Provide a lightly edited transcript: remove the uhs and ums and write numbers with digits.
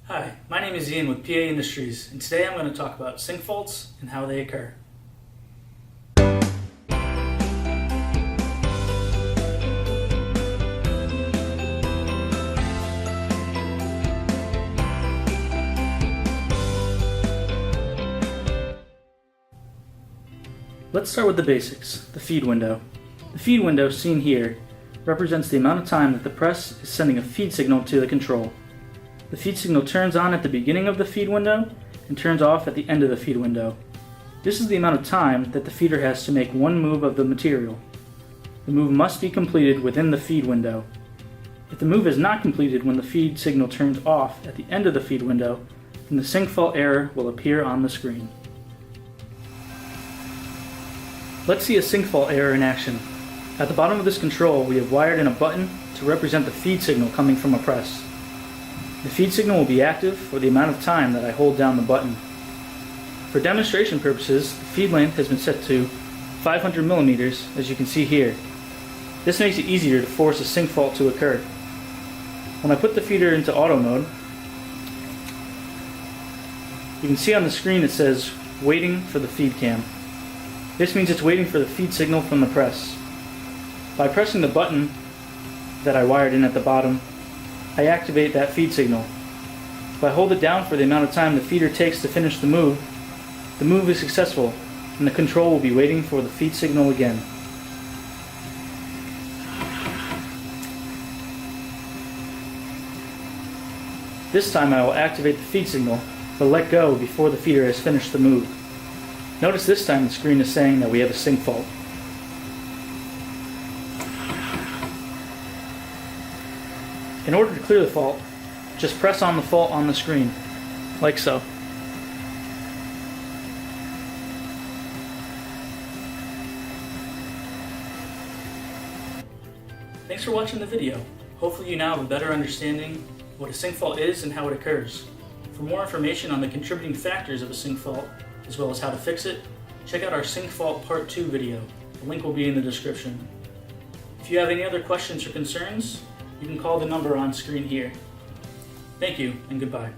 Hi, my name is Ian with PA Industries, and today I'm going to talk about sink faults and how they occur. Let's start with the basics, the feed window. The feed window, seen here, represents the amount of time that the press is sending a feed signal to the control. The feed signal turns on at the beginning of the feed window and turns off at the end of the feed window. This is the amount of time that the feeder has to make one move of the material. The move must be completed within the feed window. If the move is not completed when the feed signal turns off at the end of the feed window, then the sink fault error will appear on the screen. Let's see a sink fault error in action. At the bottom of this control, we have wired in a button to represent the feed signal coming from a press. The feed signal will be active for the amount of time that I hold down the button. For demonstration purposes, the feed length has been set to 500 millimeters, as you can see here. This makes it easier to force a sink fault to occur. When I put the feeder into auto mode, you can see on the screen it says waiting for the feed cam. This means it's waiting for the feed signal from the press. By pressing the button that I wired in at the bottom, I activate that feed signal. If I hold it down for the amount of time the feeder takes to finish the move is successful, and the control will be waiting for the feed signal again. This time I will activate the feed signal, but let go before the feeder has finished the move. Notice this time the screen is saying that we have a sink fault. In order to clear the fault, just press on the fault on the screen, like so. Thanks for watching the video. Hopefully you now have a better understanding of what a sink fault is and how it occurs. For more information on the contributing factors of a sink fault, as well as how to fix it, check out our Sink Fault Part 2 video. The link will be in the description. If you have any other questions or concerns, you can call the number on screen here. Thank you and goodbye.